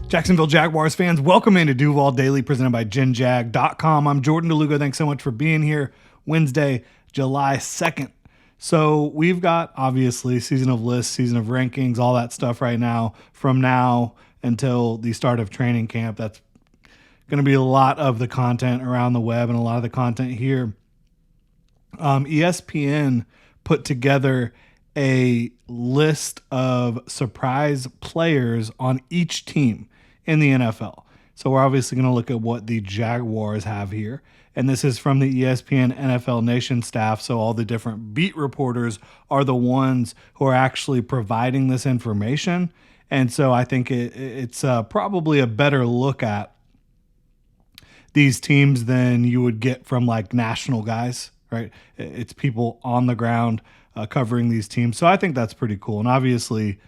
Jacksonville Jaguars fans, welcome into Duval Daily presented by GenJag.com. I'm Jordan DeLugo. Thanks so much for being here. Wednesday, July 2nd. So we've got, obviously, season of lists, season of rankings, all that stuff right now from now until the start of training camp. That's going to be a lot of the content around the web and a lot of the content here. ESPN put together a list of surprise players on each team in the NFL. So we're obviously going to look at what the Jaguars have here. And this is from the ESPN NFL Nation staff. So all the different beat reporters are the ones who are actually providing this information. And so I think it's probably a better look at these teams than you would get from like national guys, right? It's people on the ground covering these teams. So I think that's pretty cool. And obviously,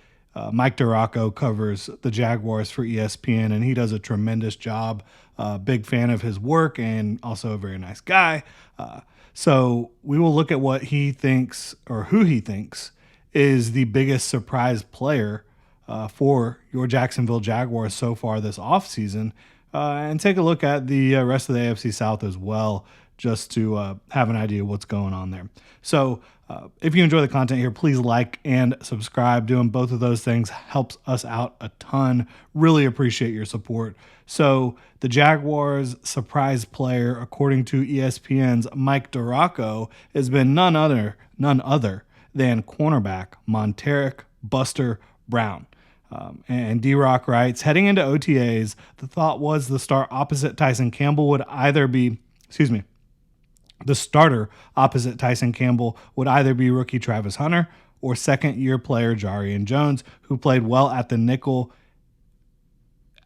Mike DiRocco covers the Jaguars for ESPN, and he does a tremendous job. Big fan of his work and also a very nice guy. So we will look at what he thinks or who he thinks is the biggest surprise player for your Jacksonville Jaguars so far this offseason, and take a look at the rest of the AFC South as well, just to have an idea of what's going on there. So if you enjoy the content here, please like and subscribe. Doing both of those things helps us out a ton. Really appreciate your support. So the Jaguars' surprise player, according to ESPN's Mike DiRocco, has been none other than cornerback Montaric Buster Brown. And D-Rock writes, heading into OTAs, the thought was the starter opposite Tyson Campbell would either be rookie Travis Hunter or second-year player Jarian Jones, who played well at the nickel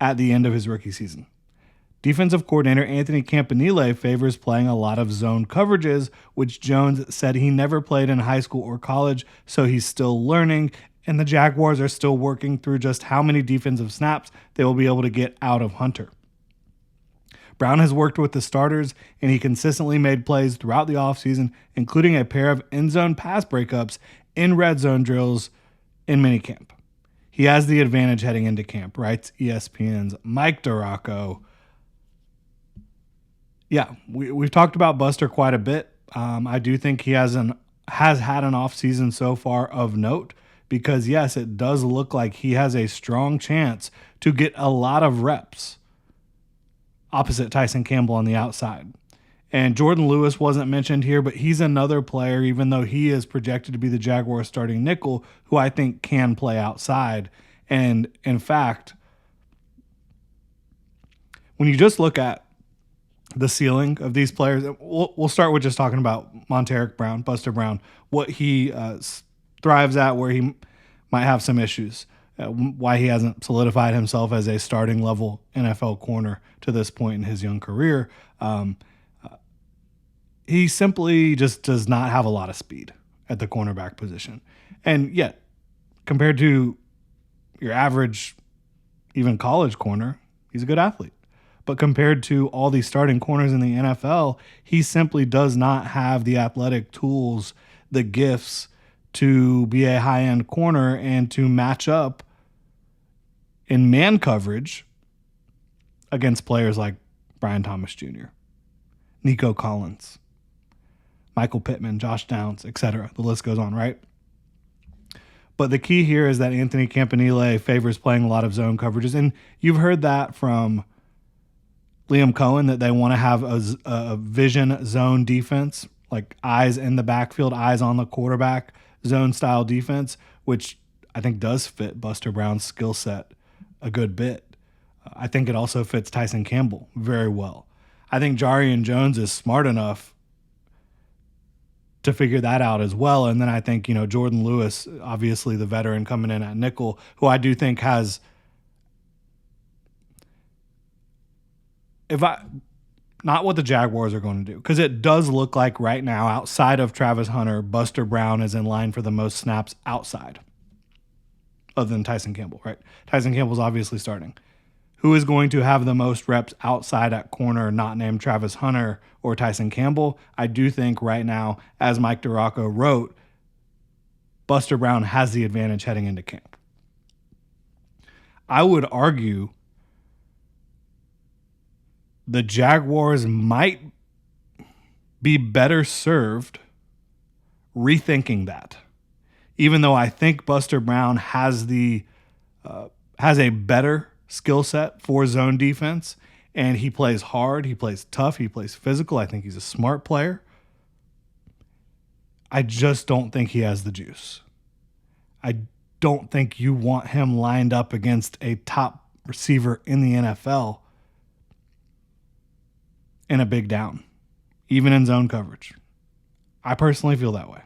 at the end of his rookie season. Defensive coordinator Anthony Campanile favors playing a lot of zone coverages, which Jones said he never played in high school or college, so he's still learning, and the Jaguars are still working through just how many defensive snaps they will be able to get out of Hunter. Brown has worked with the starters, and he consistently made plays throughout the offseason, including a pair of end-zone pass breakups in red zone drills in minicamp. He has the advantage heading into camp, writes ESPN's Mike DiRocco. Yeah, we've talked about Buster quite a bit. I do think he has had an offseason so far of note because, yes, it does look like he has a strong chance to get a lot of reps opposite Tyson Campbell on the outside. And Jordan Lewis wasn't mentioned here, but he's another player, even though he is projected to be the Jaguars starting nickel, who I think can play outside. And in fact, when you just look at the ceiling of these players, we'll start with just talking about Montaric Brown, Buster Brown, what he thrives at, where he might have some issues. Why he hasn't solidified himself as a starting level NFL corner to this point in his young career. He simply just does not have a lot of speed at the cornerback position. And yet, compared to your average, even college corner, he's a good athlete. But compared to all these starting corners in the NFL, he simply does not have the athletic tools, the gifts to be a high-end corner and to match up in man coverage against players like Brian Thomas Jr., Nico Collins, Michael Pittman, Josh Downs, etc. The list goes on, right? But the key here is that Anthony Campanile favors playing a lot of zone coverages. And you've heard that from Liam Cohen, that they want to have a vision zone defense, like eyes in the backfield, eyes on the quarterback, zone style defense, which I think does fit Buster Brown's skill set a good bit. I think it also fits Tyson Campbell very well. I think Jarian Jones is smart enough to figure that out as well. And then I think, Jordan Lewis, obviously the veteran coming in at nickel, who I do think has, not what the Jaguars are going to do, because it does look like right now, outside of Travis Hunter, Buster Brown is in line for the most snaps outside, other than Tyson Campbell, right? Tyson Campbell's obviously starting. Who is going to have the most reps outside at corner, not named Travis Hunter or Tyson Campbell? I do think right now, as Mike DiRocco wrote, Buster Brown has the advantage heading into camp. I would argue the Jaguars might be better served rethinking that. Even though I think Buster Brown has a better skill set for zone defense, and he plays hard, he plays tough, he plays physical. I think he's a smart player. I just don't think he has the juice. I don't think you want him lined up against a top receiver in the NFL in a big down, even in zone coverage. I personally feel that way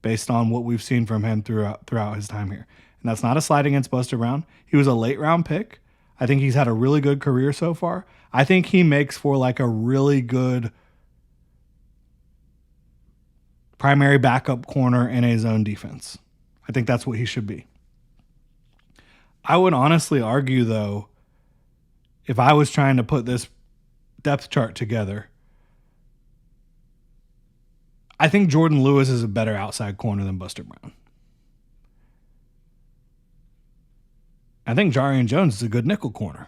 based on what we've seen from him throughout his time here. And that's not a slight against Buster Brown. He was a late round pick. I think he's had a really good career so far. I think he makes for like a really good primary backup corner in a zone defense. I think that's what he should be. I would honestly argue, though, if I was trying to put this depth chart together, I think Jordan Lewis is a better outside corner than Buster Brown. I think Jarian Jones is a good nickel corner.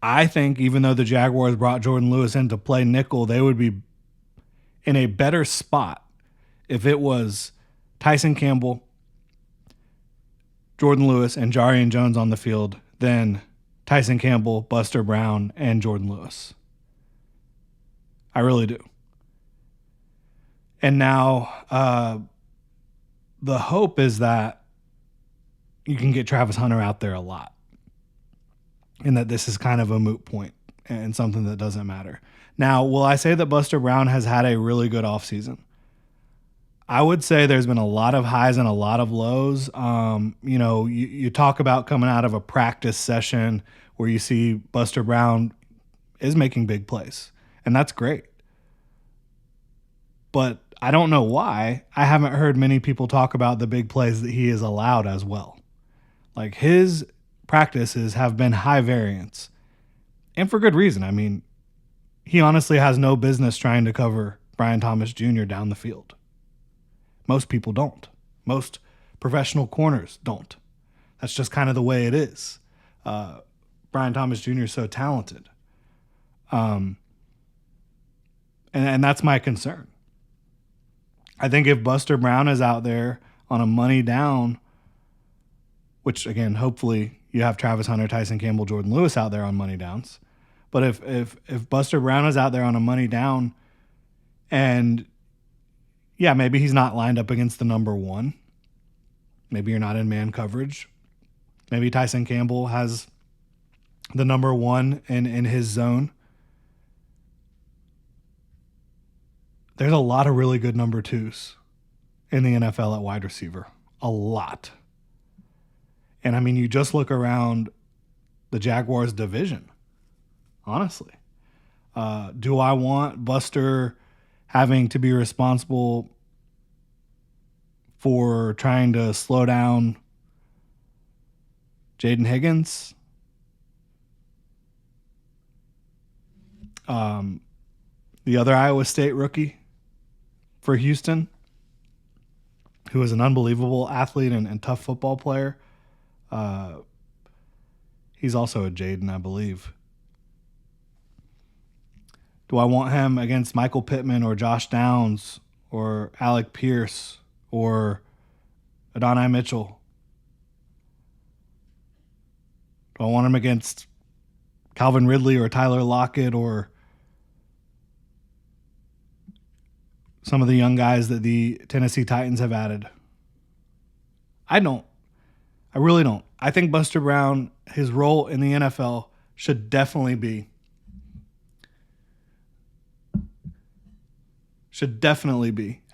I think even though the Jaguars brought Jordan Lewis in to play nickel, they would be in a better spot if it was Tyson Campbell, Jordan Lewis, and Jarian Jones on the field than Tyson Campbell, Buster Brown, and Jordan Lewis. I really do. And now the hope is that you can get Travis Hunter out there a lot, and that this is kind of a moot point and something that doesn't matter. Now, will I say that Buster Brown has had a really good offseason? I would say there's been a lot of highs and a lot of lows. You talk about coming out of a practice session where you see Buster Brown is making big plays, and that's great. But I don't know why I haven't heard many people talk about the big plays that he is allowed as well. Like, his practices have been high variance, and for good reason. I mean, he honestly has no business trying to cover Brian Thomas Jr. down the field. Most people don't. Most professional corners don't. That's just kind of the way it is. Brian Thomas Jr. is so talented. And that's my concern. I think if Buster Brown is out there on a money down, which again, hopefully you have Travis Hunter, Tyson Campbell, Jordan Lewis out there on money downs. But if Buster Brown is out there on a money down, and yeah, maybe he's not lined up against the number one. Maybe you're not in man coverage. Maybe Tyson Campbell has the number one in his zone. There's a lot of really good number twos in the NFL at wide receiver. A lot. And I mean, you just look around the Jaguars division, honestly. Do I want Buster having to be responsible for trying to slow down Jaden Higgins? The other Iowa State rookie for Houston, who is an unbelievable athlete and tough football player. He's also a Jaden, I believe. Do I want him against Michael Pittman or Josh Downs or Alec Pierce or Adonai Mitchell? Do I want him against Calvin Ridley or Tyler Lockett or some of the young guys that the Tennessee Titans have added? I don't. I really don't. I think Buster Brown, his role in the NFL should definitely be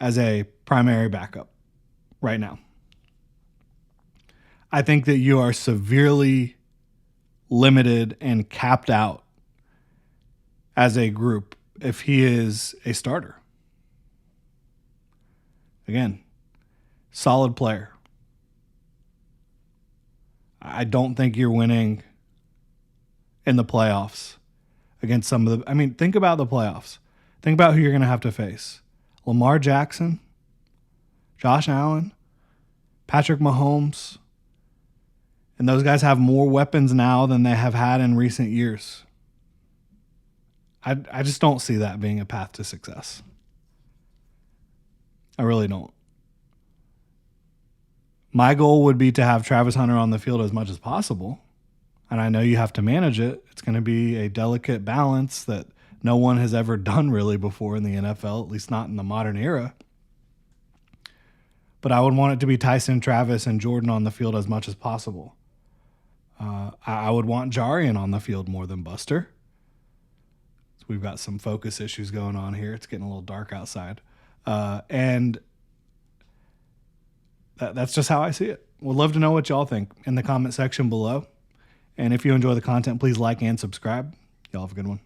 as a primary backup right now. I think that you are severely limited and capped out as a group if he is a starter. Again, solid player. I don't think you're winning in the playoffs against some of the... I mean, think about the playoffs. Think about who you're going to have to face. Lamar Jackson, Josh Allen, Patrick Mahomes, And those guys have more weapons now than they have had in recent years. I just don't see that being a path to success. I really don't. My goal would be to have Travis Hunter on the field as much as possible. And I know you have to manage it. It's going to be a delicate balance that no one has ever done really before in the NFL, at least not in the modern era. But I would want it to be Tyson, Travis, and Jordan on the field as much as possible. I would want Jarian on the field more than Buster. So we've got some focus issues going on here. It's getting a little dark outside. And that's just how I see it. We'd love to know what y'all think in the comment section below. And if you enjoy the content, please like and subscribe. Y'all have a good one.